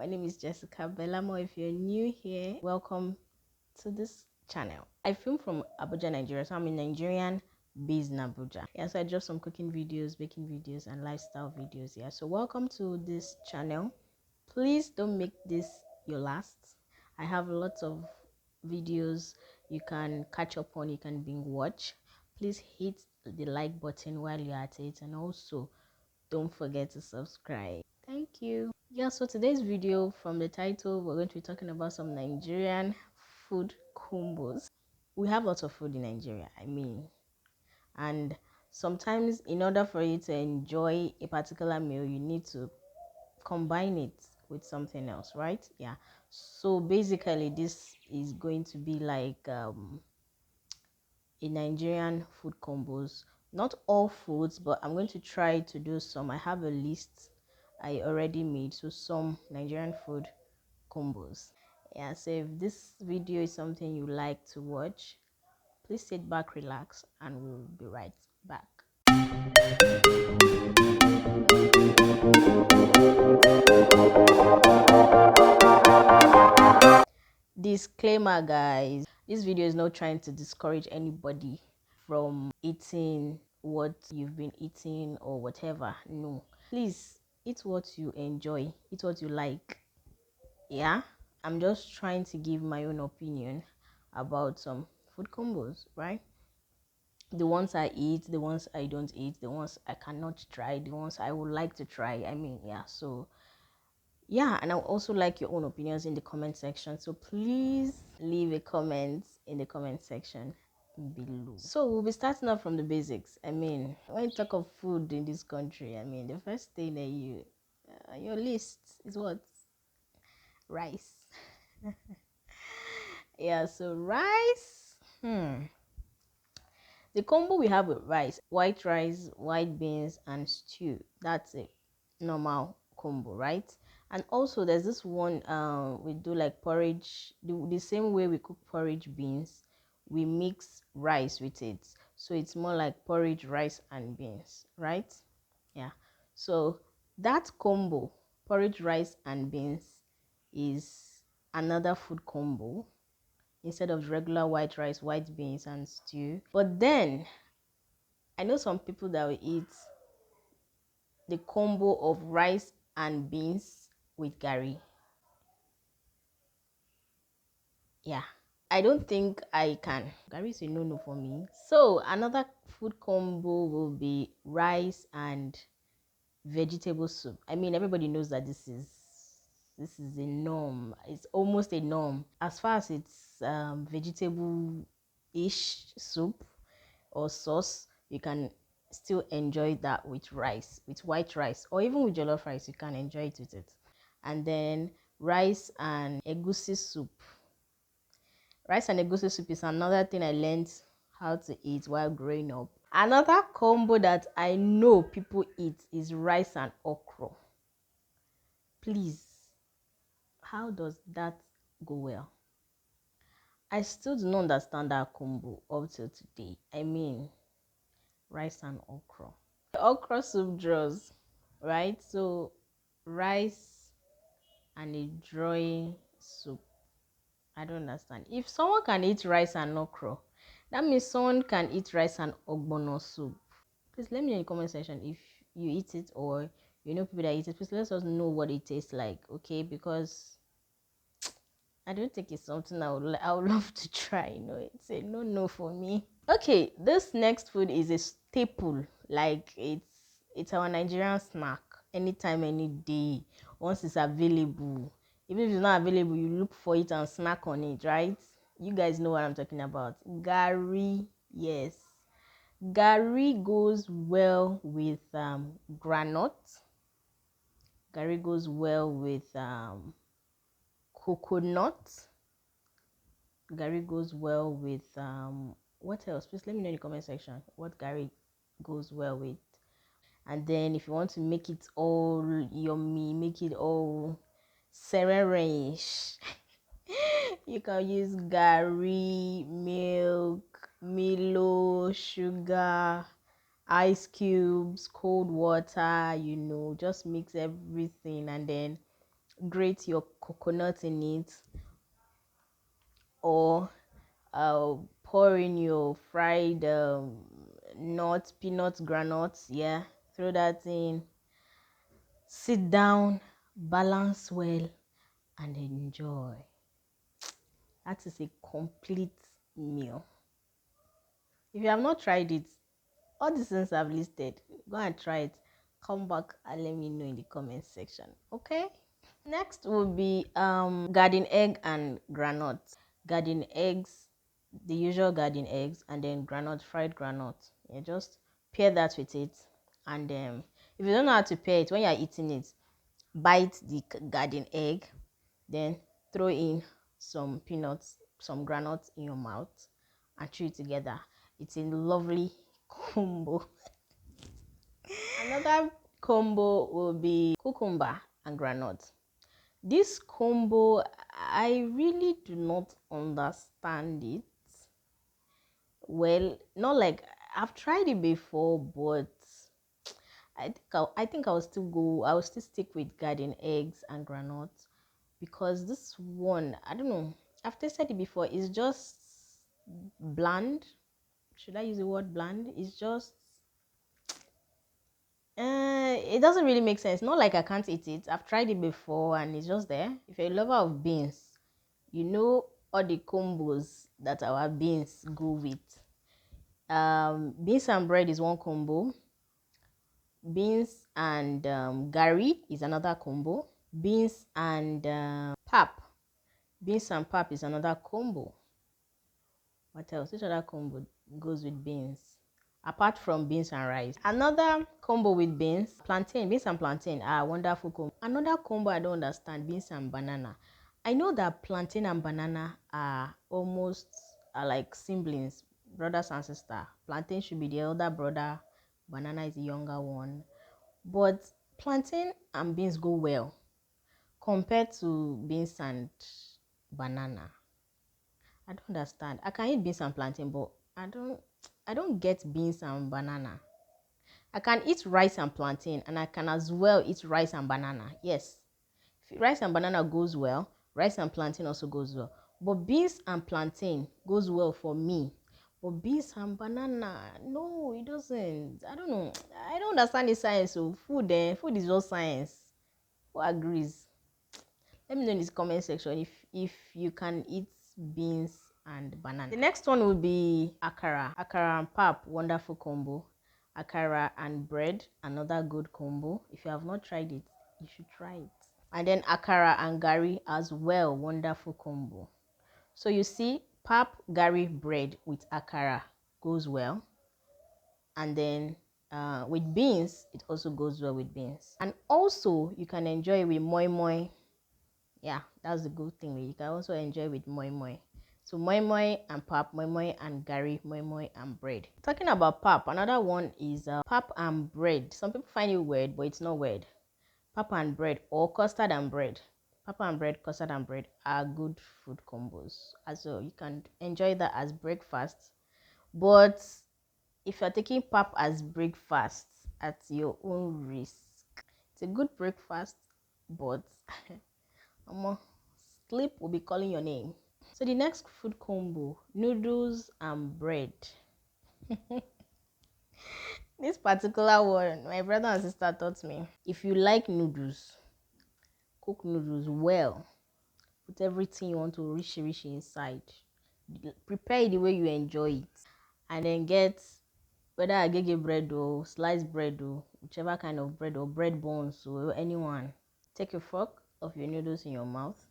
My name is Jessica Belamo. If you're new here, welcome to this channel. I film from Abuja, Nigeria, so I'm a Nigerian based in Abuja. Yeah, so I drop some cooking videos, baking videos, and lifestyle videos. Yeah, so welcome to this channel. Please don't make this your last. I have lots of videos you can catch up on, you can binge watch. Please hit the like button while you're at it, and also don't forget to subscribe. Thank you. Yeah, so today's video, from the title, we're going to be talking about some Nigerian food combos. We have lots of food in Nigeria, and sometimes in order for you to enjoy a particular meal, you need to combine it with something else, right? Yeah, so basically this is going to be like a Nigerian food combos. Not all foods, but I'm going to try to do some. I have a list I already made, so some Nigerian food combos. Yeah, so if this video is something you like to watch, please sit back, relax, and we'll be right back. Disclaimer, guys, this video is not trying to discourage anybody from eating what you've been eating or whatever. No, please eat what you enjoy, eat what you like. Yeah, I'm just trying to give my own opinion about some food combos, right? The ones I eat, the ones I don't eat, the ones I cannot try, the ones I would like to try. Yeah, so yeah, and I would also like your own opinions in the comment section, so please leave a comment in the comment section below. So we'll be starting off from the basics. When you talk of food in this country, the first thing that you your list is what? Rice. Yeah, so rice. The combo we have with rice: white rice, white beans, and stew. That's a normal combo, right? And also there's this one, we do like porridge. The same way we cook porridge beans, we mix rice with it, so it's more like porridge, rice, and beans, right? Yeah, so that combo, porridge, rice, and beans, is another food combo instead of regular white rice, white beans, and stew. But then I know some people that will eat the combo of rice and beans with garri. Yeah, I don't think I can. Garri is a no-no for me. So another food combo will be rice and vegetable soup. Everybody knows that this is a norm. It's almost a norm as far as it's vegetable-ish soup or sauce. You can still enjoy that with rice, with white rice, or even with jollof rice. You can enjoy it with it. And then rice and egusi soup. Rice and egusi soup is another thing I learned how to eat while growing up. Another combo that I know people eat is rice and okra. Please, how does that go well? I still do not understand that combo up till today. Rice and okra. The okra soup draws, right? So rice and a drawing soup. I don't understand. If someone can eat rice and okra, that means someone can eat rice and ogbono soup. Please let me know in the comment section if you eat it, or you know people that eat it. Please let us know what it tastes like, okay? Because I don't think it's something I would love to try. It's a no for me. Okay, this next food is a staple. Like it's our Nigerian snack. Anytime, any day, once it's available. Even if it's not available, you look for it and snack on it, right? You guys know what I'm talking about. Garri, yes. Garri goes well with granite. Garri goes well with coconut. Garri goes well with what else? Please let me know in the comment section what garri goes well with. And then if you want to make it all yummy, make it all serenish, you can use garri, milk, Milo, sugar, ice cubes, cold water. Just mix everything and then grate your coconut in it, or pour in your fried nuts, peanuts, granuts. Yeah, throw that in, sit down, balance well, and enjoy. That is a complete meal. If you have not tried it, all the things I've listed, go and try it. Come back and let me know in the comment section. Okay? Next will be garden egg and granite. Garden eggs, the usual garden eggs, and then granite, fried granite. You just pair that with it, and if you don't know how to pair it, when you're eating it, bite the garden egg, then throw in some peanuts, some granules in your mouth, and chew it together. It's a lovely combo. Another combo will be cucumber and granite. This combo, I really do not understand it. Well, not like I've tried it before, but I think I will still go. I will still stick with garden eggs and granite, because this one, I don't know. I've tasted it before. It's just bland. Should I use the word bland? It's just it doesn't really make sense. Not like I can't eat it. I've tried it before and it's just there. If you're a lover of beans, you know all the combos that our beans go with. Beans and bread is one combo. Beans and GARRI is another combo. Beans and pap. Beans and pap is another combo. What else? Which other combo goes with beans? Apart from beans and rice. Another combo with beans, plantain. Beans and plantain are a wonderful combo. Another combo I don't understand, beans and banana. I know that plantain and banana are like siblings, brothers and sisters. Plantain should be the elder brother, banana is the younger one. But plantain and beans go well compared to beans and banana. I don't understand. I can eat beans and plantain, but I don't get beans and banana. I can eat rice and plantain, and I can as well eat rice and banana. Yes. If rice and banana goes well, rice and plantain also goes well. But beans and plantain goes well for me. But beans and banana, no, it doesn't. I don't know. I don't understand the science. So food is just science. Who agrees? Let me know in the comment section if you can eat beans and banana. The next one will be akara. Akara and pap, wonderful combo. Akara and bread, another good combo. If you have not tried it, you should try it. And then akara and garri as well, wonderful combo. So you see, pap, garri, bread with akara goes well. And then with beans, it also goes well with beans. And also, you can enjoy it with moi moi. Yeah, that's the good thing. You can also enjoy with moi moi. So moi moi and pap, moi moi and garri, moi moi and bread. Talking about pap, another one is pap and bread. Some people find it weird, but it's not weird. Pap and bread or custard and bread. Pap and bread, custard and bread are good food combos. Also, you can enjoy that as breakfast. But if you're taking pap as breakfast at your own risk, it's a good breakfast, but sleep will be calling your name. So the next food combo, noodles and bread. This particular one, my brother and sister taught me. If you like noodles, cook noodles well. Put everything you want to rich inside. Prepare it the way you enjoy it. And then get whether agege bread or sliced bread or whichever kind of bread or bread buns or anyone. Take a fork of your noodles in your mouth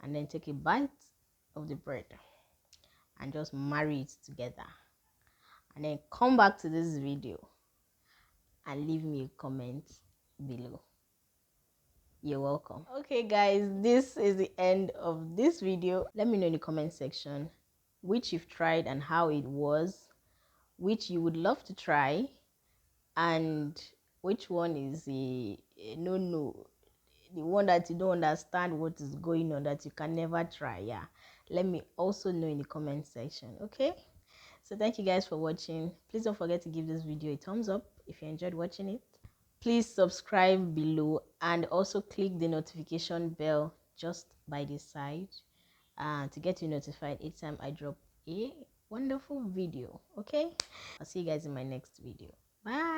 and then take a bite of the bread and just marry it together, and then come back to this video and leave me a comment below. You're welcome. Okay guys, this is the end of this video. Let me know in the comment section which you've tried and how it was, which you would love to try, and which one is the no, the one that you don't understand what is going on, that you can never try. Yeah, let me also know in the comment section. Okay, so thank you guys for watching. Please don't forget to give this video a thumbs up if you enjoyed watching it. Please subscribe below and also click the notification bell just by the side to get you notified each time I drop a wonderful video. Okay, I'll see you guys in my next video. Bye.